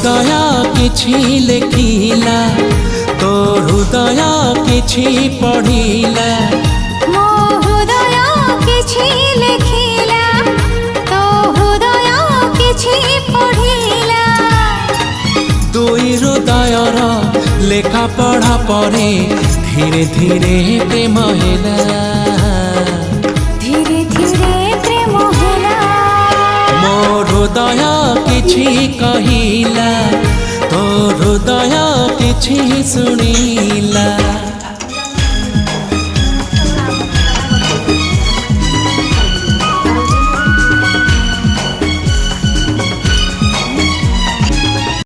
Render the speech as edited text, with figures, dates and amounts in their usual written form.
हृदय किछि लेखिला तो हृदय किछि पढ़िला मो हृदय किछि लेखिला तो हृदय किछि पढ़िला दुई हृदयर लेखा पढ़ा परे धीरे धीरे प्रेम होला धीरे धीरे प्रेम होला मो हृदय किछि कहिला तो हृदय किछि सुनिला।